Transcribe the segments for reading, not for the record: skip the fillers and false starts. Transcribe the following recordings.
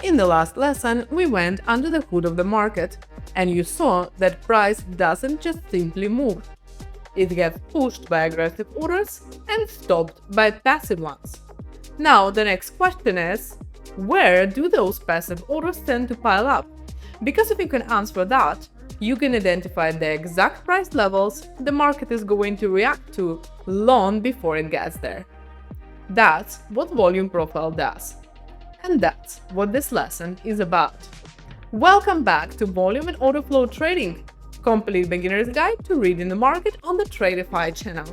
In the last lesson, we went under the hood of the market, and you saw that price doesn't just simply move. It gets pushed by aggressive orders and stopped by passive ones. Now the next question is, where do those passive orders tend to pile up? Because if you can answer that, you can identify the exact price levels the market is going to react to long before it gets there. That's what volume profile does. And that's what this lesson is about. Welcome back to Volume and Order Flow Trading, complete beginner's guide to reading the market on the Clarifies channel.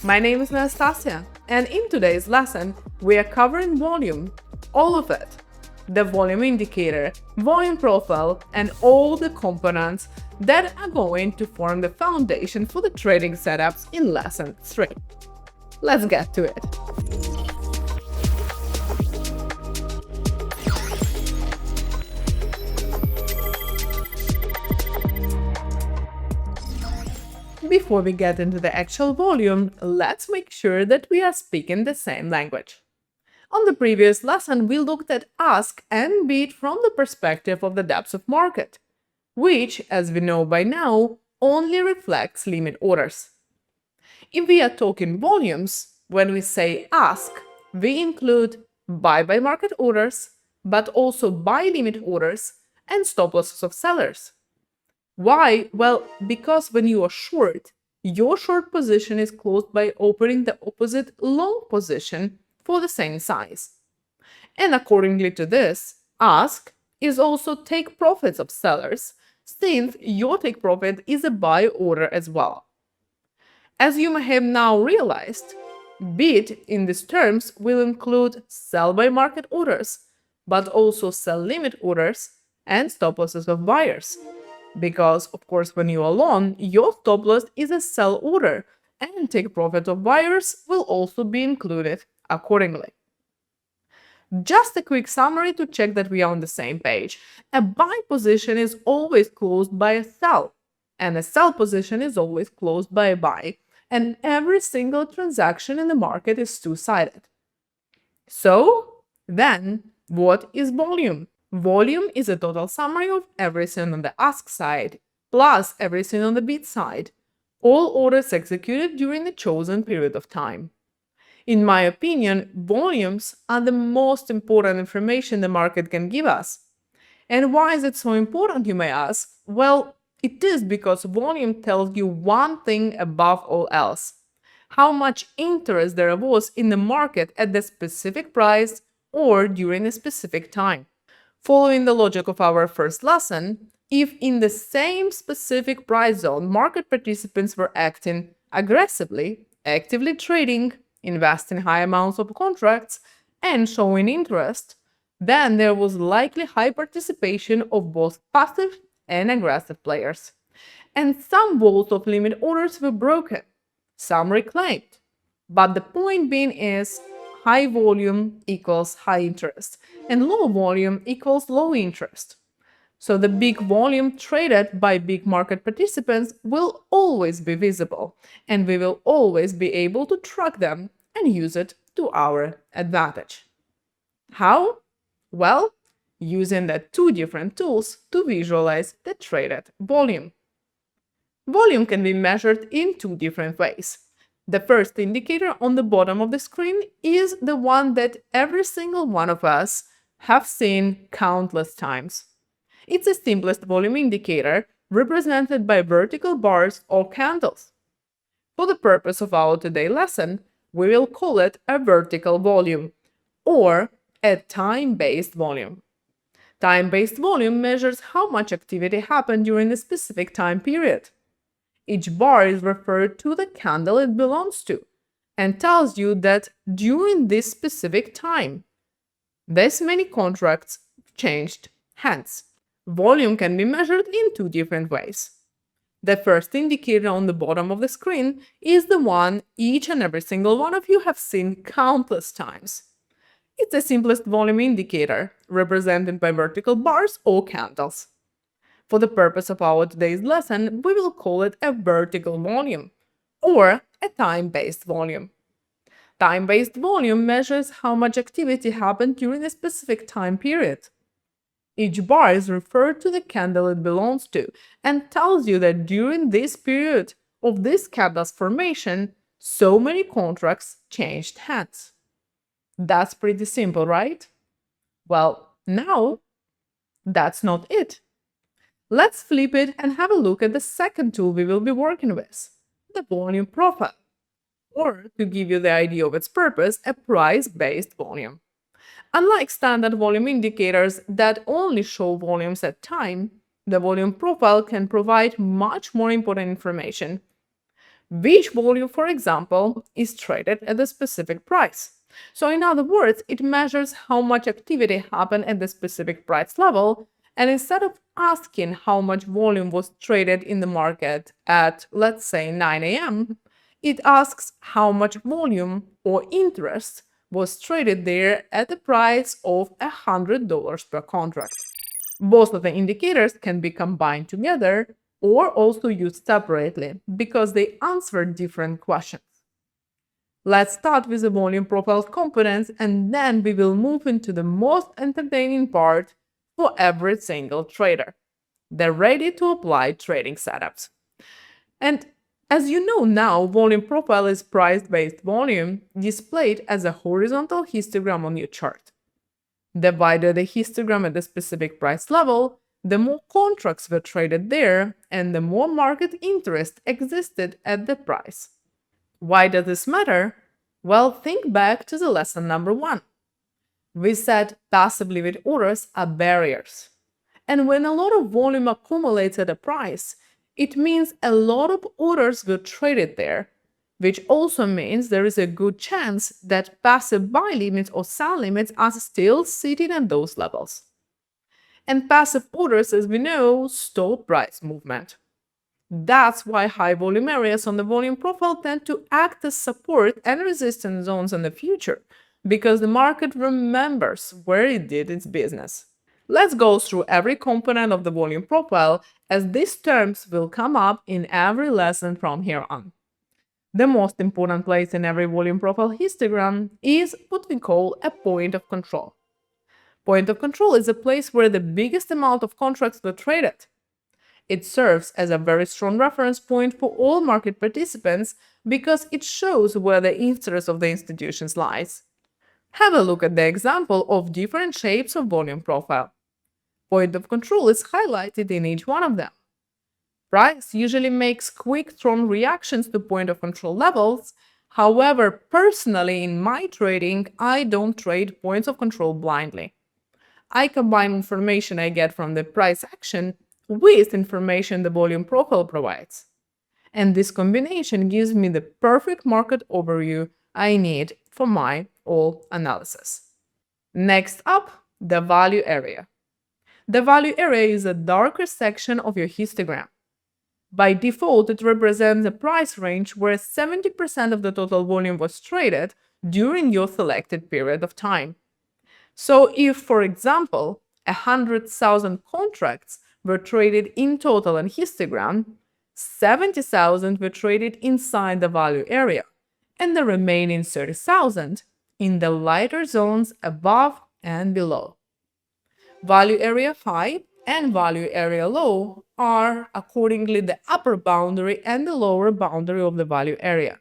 My name is Anastasia, and in today's lesson, we are covering volume, all of it. The volume indicator, volume profile, and all the components that are going to form the foundation for the trading setups in lesson 3. Let's get to it. Before we get into the actual volume, let's make sure that we are speaking the same language. On the previous lesson, we looked at ask and bid from the perspective of the depths of market, which, as we know by now, only reflects limit orders. If we are talking volumes, when we say ask, we include buy by market orders, but also buy limit orders and stop losses of sellers. Why? Well, because when you are short, your short position is closed by opening the opposite long position for the same size. And accordingly to this, ask is also take profits of sellers, since your take profit is a buy order as well. As you may have now realized, bid in these terms will include sell by market orders, but also sell limit orders and stop losses of buyers. Because, of course, when you are long, your stop loss is a sell order, and take profit of buyers will also be included accordingly. Just a quick summary to check that we are on the same page. A buy position is always closed by a sell, and a sell position is always closed by a buy, and every single transaction in the market is two-sided. So, then, what is volume? Volume is a total summary of everything on the ask side, plus everything on the bid side, all orders executed during the chosen period of time. In my opinion, volumes are the most important information the market can give us. And why is it so important, you may ask? Well, it is because volume tells you one thing above all else: how much interest there was in the market at the specific price or during a specific time. Following the logic of our first lesson, if in the same specific price zone market participants were acting aggressively, actively trading, investing high amounts of contracts, and showing interest, then there was likely high participation of both passive and aggressive players. And some walls of limit orders were broken, some reclaimed. But the point being is, high volume equals high interest, and low volume equals low interest. So the big volume traded by big market participants will always be visible, and we will always be able to track them and use it to our advantage. How? Well, using the two different tools to visualize the traded volume. Volume can be measured in two different ways. The first indicator on the bottom of the screen is the one that every single one of us have seen countless times. It's the simplest volume indicator, represented by vertical bars or candles. For the purpose of our today's lesson, we will call it a vertical volume, or a time-based volume. Time-based volume measures how much activity happened during a specific time period. Each bar is referred to the candle it belongs to, and tells you that during this specific time, this many contracts changed hands. Volume can be measured in two different ways. The first indicator on the bottom of the screen is the one each and every single one of you have seen countless times. It's the simplest volume indicator, represented by vertical bars or candles. For the purpose of our today's lesson, we will call it a vertical volume, or a time-based volume. Time-based volume measures how much activity happened during a specific time period. Each bar is referred to the candle it belongs to and tells you that during this period of this candle's formation, so many contracts changed hands. That's pretty simple, right? Well, now that's not it. Let's flip it and have a look at the second tool we will be working with, the volume profile, or to give you the idea of its purpose, a price-based volume. Unlike standard volume indicators that only show volumes at time, the volume profile can provide much more important information. Which volume, for example, is traded at a specific price. So in other words, it measures how much activity happened at the specific price level, and instead of asking how much volume was traded in the market at, let's say, 9 a.m., it asks how much volume or interest was traded there at the price of $100 per contract. Both of the indicators can be combined together or also used separately because they answer different questions. Let's start with the volume profile components and then we will move into the most entertaining part for every single trader, the ready to apply trading setups. And as you know now, volume profile is price-based volume displayed as a horizontal histogram on your chart. The wider the histogram at the specific price level, the more contracts were traded there and the more market interest existed at the price. Why does this matter? Well, think back to the lesson number 1. We said passive limit orders are barriers. And when a lot of volume accumulates at a price, it means a lot of orders were traded there, which also means there is a good chance that passive buy limits or sell limits are still sitting at those levels. And passive orders, as we know, stop price movement. That's why high volume areas on the volume profile tend to act as support and resistance zones in the future, because the market remembers where it did its business. Let's go through every component of the volume profile, as these terms will come up in every lesson from here on. The most important place in every volume profile histogram is what we call a point of control. Point of control is a place where the biggest amount of contracts were traded. It serves as a very strong reference point for all market participants because it shows where the interest of the institutions lies. Have a look at the example of different shapes of volume profile. Point of control is highlighted in each one of them. Price usually makes quick, strong reactions to point of control levels. However, personally, in my trading, I don't trade points of control blindly. I combine information I get from the price action with information the volume profile provides. And this combination gives me the perfect market overview I need for my all analysis. Next up, the value area. The value area is a darker section of your histogram. By default, it represents a price range where 70% of the total volume was traded during your selected period of time. So if, for example, 100,000 contracts were traded in total in histogram, 70,000 were traded inside the value area, and the remaining 30,000 in the lighter zones above and below. Value area high and value area low are accordingly the upper boundary and the lower boundary of the value area.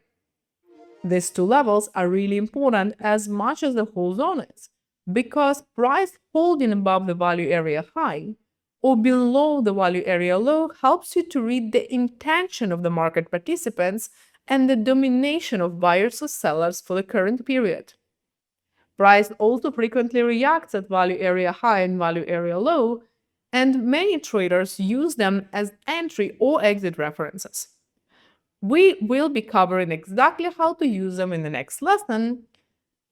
These two levels are really important as much as the whole zone is, because price holding above the value area high or below the value area low helps you to read the intention of the market participants and the domination of buyers or sellers for the current period. Price also frequently reacts at value area high and value area low, and many traders use them as entry or exit references. We will be covering exactly how to use them in the next lesson,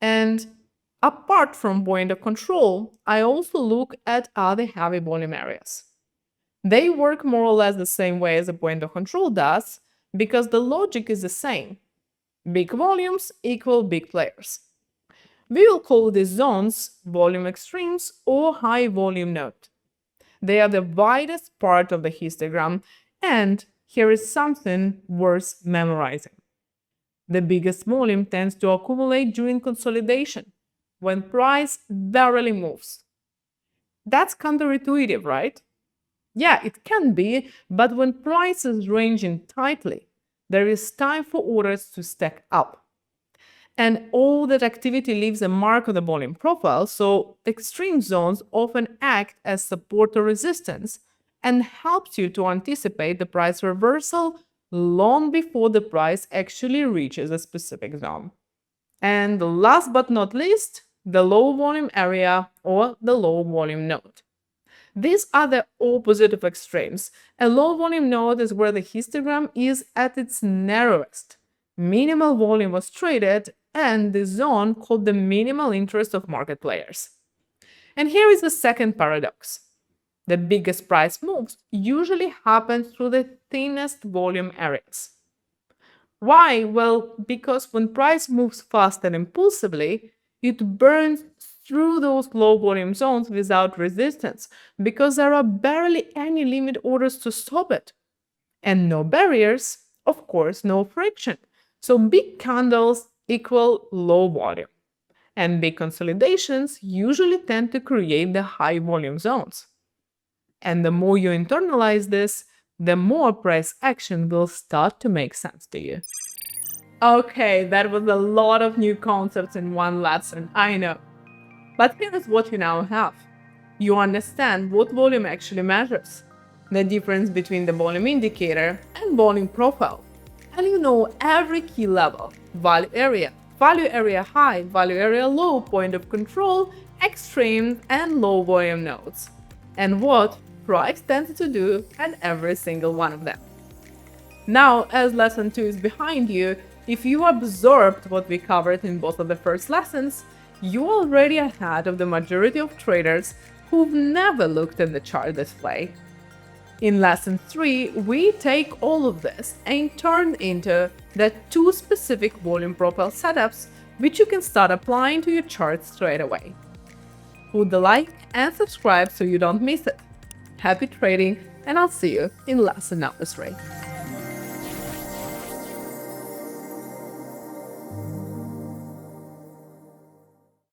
and apart from point of control, I also look at other heavy volume areas. They work more or less the same way as a point of control does, because the logic is the same. Big volumes equal big players. We will call these zones volume extremes or high volume node. They are the widest part of the histogram, and here is something worth memorizing. The biggest volume tends to accumulate during consolidation, when price barely moves. That's counterintuitive, right? Yeah, it can be, but when prices range in tightly, there is time for orders to stack up. And all that activity leaves a mark on the volume profile, so extreme zones often act as support or resistance and helps you to anticipate the price reversal long before the price actually reaches a specific zone. And last but not least, the low volume area or the low volume node. These are the opposite of extremes. A low volume node is where the histogram is at its narrowest. Minimal volume was traded, and the zone called the minimal interest of market players. And here is the second paradox. The biggest price moves usually happen through the thinnest volume areas. Why? Well, because when price moves fast and impulsively, it burns through those low volume zones without resistance because there are barely any limit orders to stop it. And no barriers, of course, no friction. So big candles equal low volume. And big consolidations usually tend to create the high volume zones. And the more you internalize this, the more price action will start to make sense to you. Okay, that was a lot of new concepts in one lesson, I know. But here is what you now have. You understand what volume actually measures, the difference between the volume indicator and volume profile. And you know every key level, value area high, value area low, point of control, extreme and low volume nodes, and what price tends to do at every single one of them. Now, as lesson 2 is behind you, if you absorbed what we covered in both of the first lessons, you're already ahead of the majority of traders who've never looked at the chart display. In lesson 3, we take all of this and turn into the 2 specific volume profile setups which you can start applying to your chart straight away. Put the like and subscribe so you don't miss it. Happy trading, and I'll see you in lesson number 3.